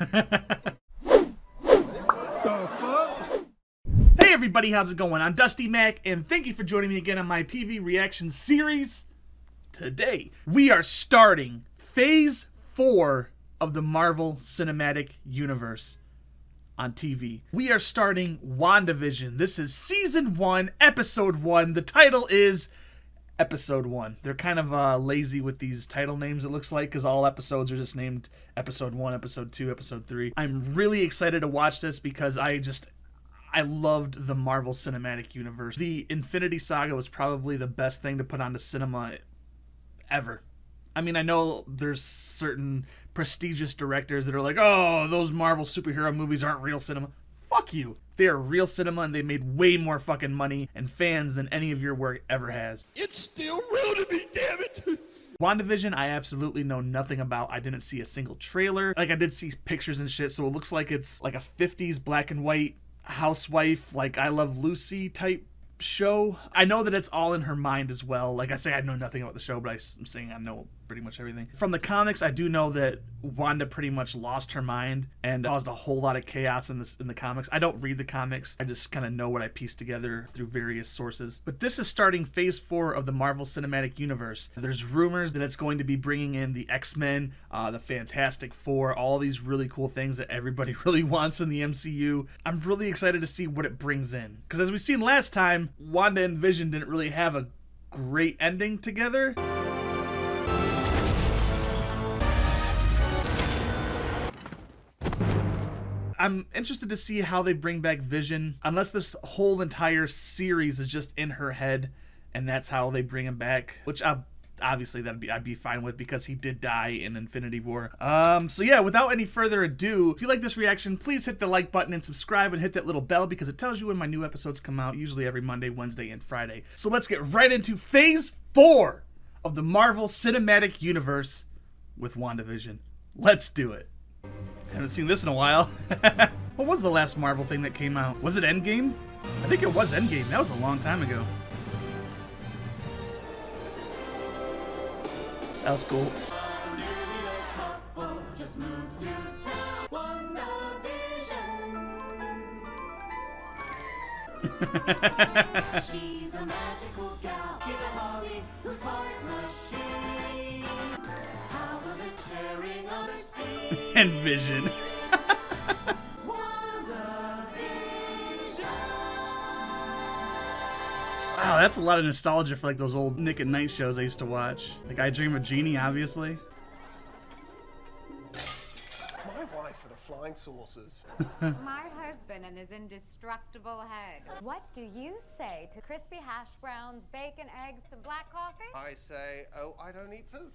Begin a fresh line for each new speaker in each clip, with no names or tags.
Hey everybody, how's it going? I'm Dusty Mac, and thank you for joining me again on my TV reaction series. Today, we are starting Phase 4 of the Marvel Cinematic Universe on TV. We are starting WandaVision. This is Season 1, Episode 1. The title is Episode 1. They're kind of lazy with these title names, it looks like, because all episodes are just named Episode 1, Episode 2, Episode 3. I'm really excited to watch this because I loved the Marvel Cinematic Universe. The Infinity Saga was probably the best thing to put onto cinema ever. I mean, I know there's certain prestigious directors that are like, oh, those Marvel superhero movies aren't real cinema. Fuck you. They are real cinema, and they made way more fucking money and fans than any of your work ever has.
It's still real to me, damn it!
WandaVision, I absolutely know nothing about. I didn't see a single trailer. Like, I did see pictures and shit, so it looks like it's like a 50s black and white housewife, like I Love Lucy type show. I know that it's all in her mind as well. Like I say, I know nothing about the show, but I'm saying I know pretty much everything. From the comics, I do know that Wanda pretty much lost her mind and caused a whole lot of chaos in the comics. I don't read the comics. I just kind of know what I pieced together through various sources. But this is starting Phase 4 of the Marvel Cinematic Universe. There's rumors that it's going to be bringing in the X-Men, the Fantastic Four, all these really cool things that everybody really wants in the MCU. I'm really excited to see what it brings in. Because as we've seen last time, Wanda and Vision didn't really have a great ending together. I'm interested to see how they bring back Vision, unless this whole entire series is just in her head and that's how they bring him back, which obviously I'd be fine with because he did die in Infinity War. So yeah, without any further ado, if you like this reaction, please hit the like button and subscribe and hit that little bell because it tells you when my new episodes come out, usually every Monday, Wednesday, and Friday. So let's get right into Phase 4 of the Marvel Cinematic Universe with WandaVision. Let's do it. Haven't seen this in a while. What was the last Marvel thing that came out? Was it Endgame? I think it was Endgame. That was a long time ago. That was cool.
She's a magical gal. He's a Holly who's part machine. How will this sharing on her sea?
And Vision. Wow, that's a lot of nostalgia for like those old Nick at Night shows I used to watch. Like I Dream of Jeannie, obviously.
My wife and her flying saucers.
My husband and his indestructible head. What do you say to crispy hash browns, bacon, eggs, some black coffee?
I say, oh, I don't eat food.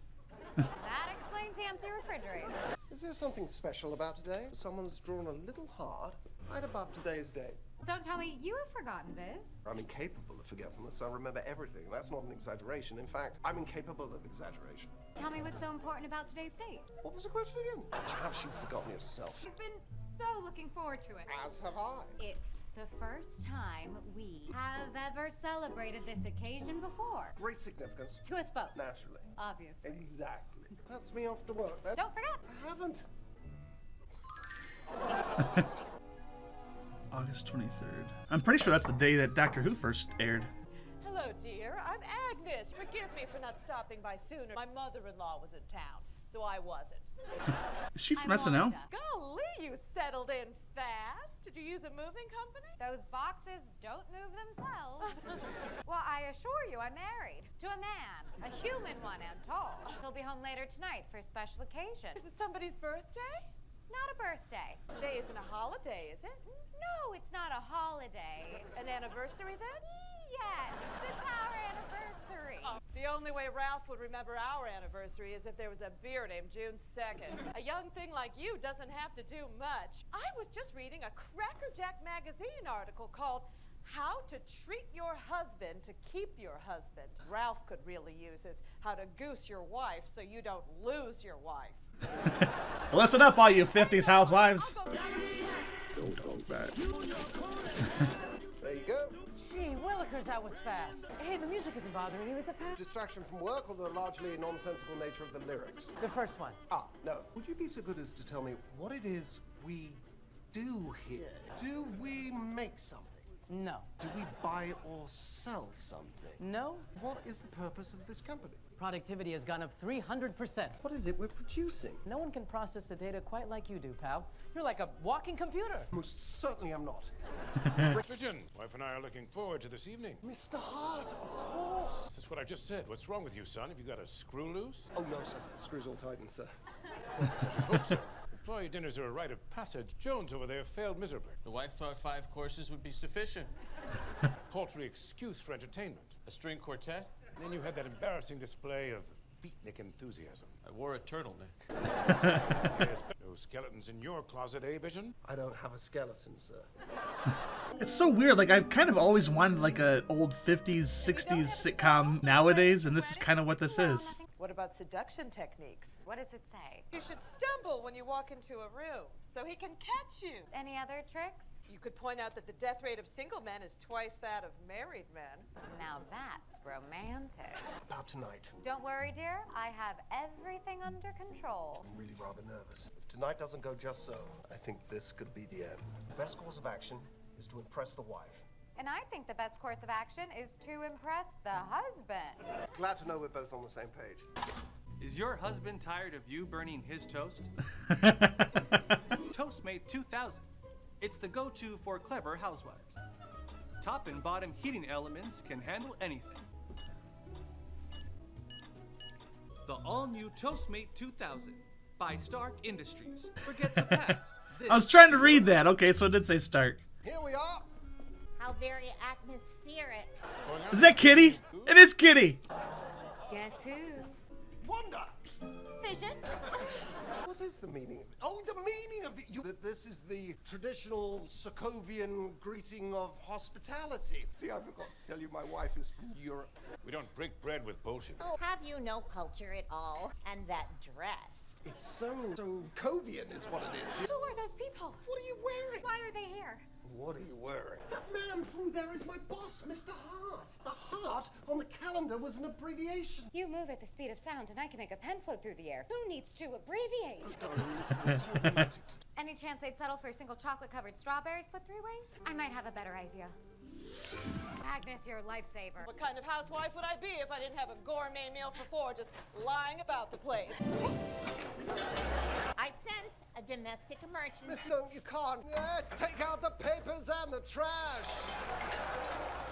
That explains the empty refrigerator.
Is there something special about today? Someone's drawn a little hard right above today's date.
Don't tell me you have forgotten, Biz.
I'm incapable of forgetfulness. I remember everything. That's not an exaggeration. In fact, I'm incapable of exaggeration.
Tell me what's so important about today's date.
What was the question again? Perhaps you've forgotten yourself.
You've been so looking forward to it.
As have I.
It's the first time we have ever celebrated this occasion before.
Great significance.
To us both.
Naturally.
Obviously.
Exactly. That's me off to work then.
Don't forget.
I haven't.
August 23rd. I'm pretty sure that's the day that Doctor Who first aired.
Hello, dear. I'm Agnes. Forgive me for not stopping by sooner. My mother-in-law was in town, so I wasn't.
Is she from
I'm
SNL?
Wanda.
Golly, you settled in fast. Did you use a moving company?
Those boxes don't move themselves. Well, I assure you, I'm married to a man, a human one and tall. He'll be home later tonight for a special occasion.
Is it somebody's birthday?
Not a birthday.
Today isn't a holiday, is it?
No, it's not a holiday.
An anniversary then?
Yes, it's our anniversary.
The only way Ralph would remember our anniversary is if there was a beer named June 2nd. A young thing like you doesn't have to do much. I was just reading a Crackerjack magazine article called How to Treat Your Husband to Keep Your Husband. Ralph could really use is how to goose your wife so you don't lose your wife.
Listen up, all you 50s housewives.
Don't hold back. There you go.
Gee, Willikers, I that was fast. Hey, the music isn't bothering you, is it, Pat?
Distraction from work or the largely nonsensical nature of the lyrics?
The first one.
Ah, no. Would you be so good as to tell me what it is we do here? Do we make something?
No.
Do we buy or sell something?
No.
What is the purpose of this company?
Productivity has gone up 300%.
What is it we're producing?
No one can process the data quite like you do, pal. You're like a walking computer.
Most certainly I'm not.
Vision, wife and I are looking forward to this evening.
Mr. Hart, of course.
That's what I just said. What's wrong with you, son? Have you got a screw loose?
Oh, no, sir. Screws all tightened, sir.
Hope so. Employee dinners are a rite of passage. Jones over there failed miserably.
The wife thought 5 courses would be sufficient.
Paltry excuse for entertainment.
A string quartet?
And then you had that embarrassing display of beatnik enthusiasm.
I wore a turtleneck.
Yes, but no skeletons in your closet, eh, Vision?
I don't have a skeleton, sir.
It's so weird. Like, I've kind of always wanted like a old 50s, 60s sitcom nowadays, and this is kind of what this is.
What about seduction techniques?
What does it say?
You should stumble when you walk into a room so he can catch you.
Any other tricks?
You could point out that the death rate of single men is twice that of married men.
Now that's romantic.
About tonight.
Don't worry, dear. I have everything under control.
I'm really rather nervous. If tonight doesn't go just so, I think this could be the end. The best course of action is to impress the wife.
And I think the best course of action is to impress the husband.
Glad to know we're both on the same page.
Is your husband tired of you burning his toast? Toastmate 2000. It's the go-to for clever housewives. Top and bottom heating elements can handle anything. The all-new Toastmate 2000 by Stark Industries. Forget the past.
I was trying to read that. Okay, so it did say Stark.
Here we are.
How very atmospheric.
Is that Kitty? It is Kitty.
Guess who?
Wanda!
Vision?
What is the meaning of it? Oh, the meaning of it! That this is the traditional Sokovian greeting of hospitality. See, I forgot to tell you my wife is from Europe.
We don't break bread with bullshit.
Oh, have you no culture at all? And that dress.
It's so Sokovian is what it is.
Who are those people?
What are you wearing?
Why are they here?
What are you wearing? That man through there is my boss, Mr. Hart. The Hart on the calendar was an abbreviation.
You move at the speed of sound, and I can make a pen float through the air. Who needs to abbreviate?
Darling, this is so romantic.
Any chance they'd settle for single chocolate-covered strawberries split 3 ways? I might have a better idea. Agnes, you're a lifesaver.
What kind of housewife would I be if I didn't have a gourmet meal for 4 just lying about the place?
I sense a domestic emergency.
Miss, no, you can't. Take out the papers and the trash.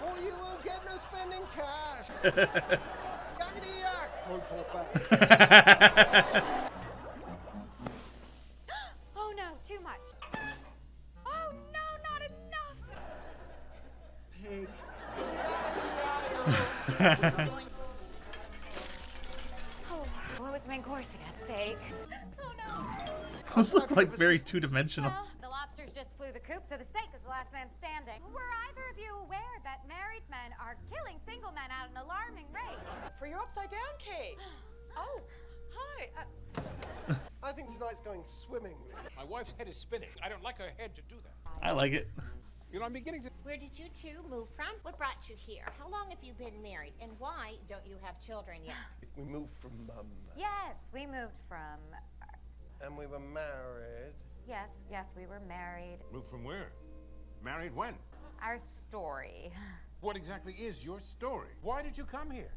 Or you won't get no spending cash. Yakety yak. Don't talk back.
Oh no, too much. Oh no, not enough.
Pig.
Oh, what was the main course again? Steak. Oh no.
Those look like very two-dimensional.
Well, the lobsters just flew the coop, so the steak is the last man standing. Were either of you aware that married men are killing single men at an alarming rate?
For your upside down cake. Oh, hi.
I think tonight's going swimmingly.
My wife's head is spinning. I don't like her head to do that.
I like it.
You know, I'm beginning to...
Where did you two move from? What brought you here? How long have you been married? And why don't you have children yet?
We moved from,
Yes, we moved from...
and we were married.
Yes, we were married.
Moved from where? Married when?
Our story.
What exactly is your story? Why did you come here?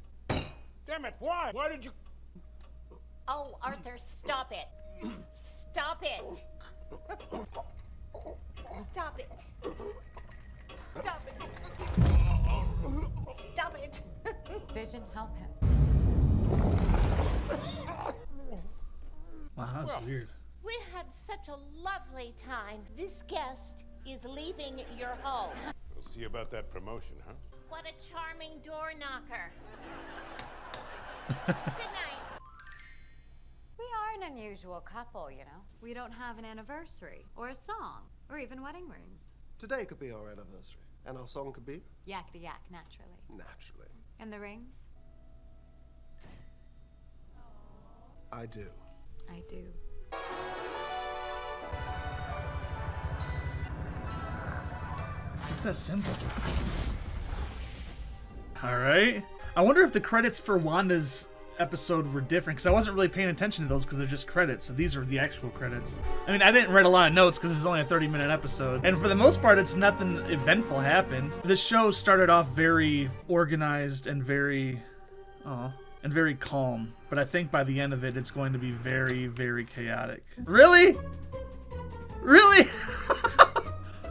Damn it, why? Why did you...
Oh, Arthur, stop it. Stop it. Stop it. Stop it. Stop it.
Vision, help him.
Wow, that's weird.
We had such a lovely time. This guest is leaving your home.
We'll see about that promotion, huh?
What a charming door knocker. Good night.
We are an unusual couple, you know. We don't have an anniversary, or a song, or even wedding rings.
Today could be our anniversary. And our song could be?
Yakety yak, naturally.
Naturally.
And the rings?
I do.
I do.
What's that symbol? All right. I wonder if the credits for Wanda's episode were different, because I wasn't really paying attention to those because they're just credits. So these are the actual credits. I mean, I didn't write a lot of notes because it's only a 30-minute episode. And for the most part, it's nothing eventful happened. This show started off very organized and very calm. But I think by the end of it, it's going to be very, very chaotic. Really? Really?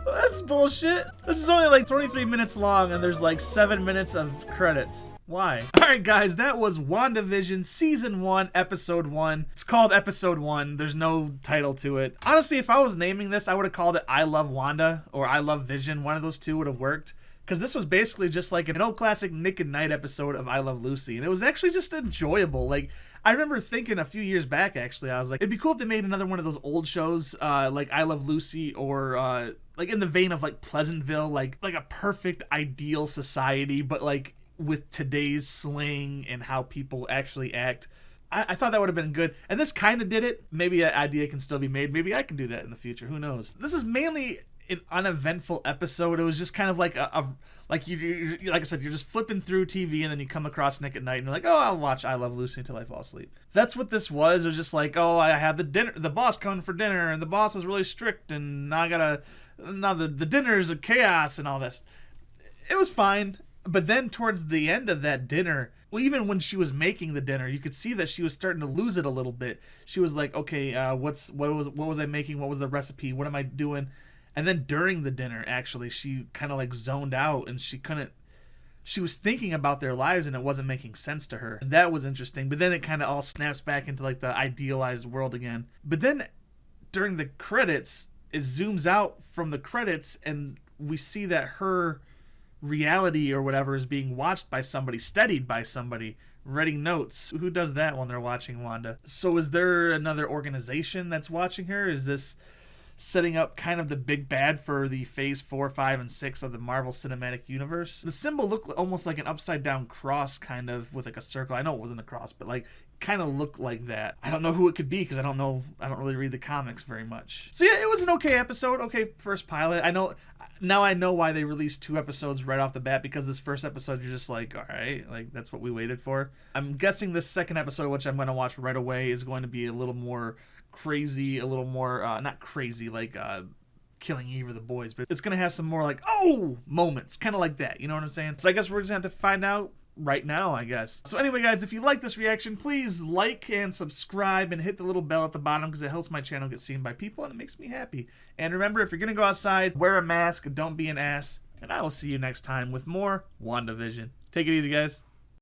That's bullshit. This is only like 23 minutes long and there's like 7 minutes of credits. Why? Alright guys, that was WandaVision Season 1, Episode 1. It's called Episode 1. There's no title to it. Honestly, if I was naming this, I would have called it I Love Wanda or I Love Vision. One of those two would have worked. Because this was basically just like an old classic Nick and Knight episode of I Love Lucy. And it was actually just enjoyable. Like, I remember thinking a few years back, actually, I was like, it'd be cool if they made another one of those old shows, like I Love Lucy, or like in the vein of like Pleasantville, like a perfect ideal society, but like with today's slang and how people actually act. I thought that would have been good. And this kind of did it. Maybe that idea can still be made. Maybe I can do that in the future. Who knows? This is mainly an uneventful episode. It was just kind of like like I said, you're just flipping through TV and then you come across Nick at Night and you're like, oh, I'll watch I Love Lucy until I fall asleep. That's what this was. It was just like, oh, I had the boss coming for dinner and the boss is really strict and now the dinner's a chaos and all this. It was fine. But then towards the end of that dinner, well, even when she was making the dinner, you could see that she was starting to lose it a little bit. She was like, okay, what was I making? What was the recipe? What am I doing? And then during the dinner, actually, she kind of like zoned out and she was thinking about their lives and it wasn't making sense to her. And that was interesting. But then it kind of all snaps back into like the idealized world again. But then during the credits, it zooms out from the credits and we see that her reality or whatever is being watched by somebody, studied by somebody, writing notes. Who does that when they're watching Wanda? So is there another organization that's watching her? Is this setting up kind of the big bad for the phase 4, 5, and 6 of the Marvel Cinematic Universe? The symbol looked almost like an upside down cross, kind of with like a circle. I know it wasn't a cross, but like kind of looked like that. I don't know who it could be because I don't really read the comics very much. So yeah, it was an okay episode, okay first pilot. I know why they released 2 episodes right off the bat, because this first episode you're just like, all right, like that's what we waited for. I'm guessing this second episode, which I'm going to watch right away, is going to be a little more crazy, a little more not crazy like Killing Eve or The Boys, but it's going to have some more like oh moments, kind of like that, you know what I'm saying? So I guess we're just going to have to find out right now, I guess. So anyway, guys, if you like this reaction, please like and subscribe and hit the little bell at the bottom because it helps my channel get seen by people and it makes me happy. And remember, if you're gonna go outside, wear a mask, don't be an ass, and I will see you next time with more WandaVision. Take it easy, guys.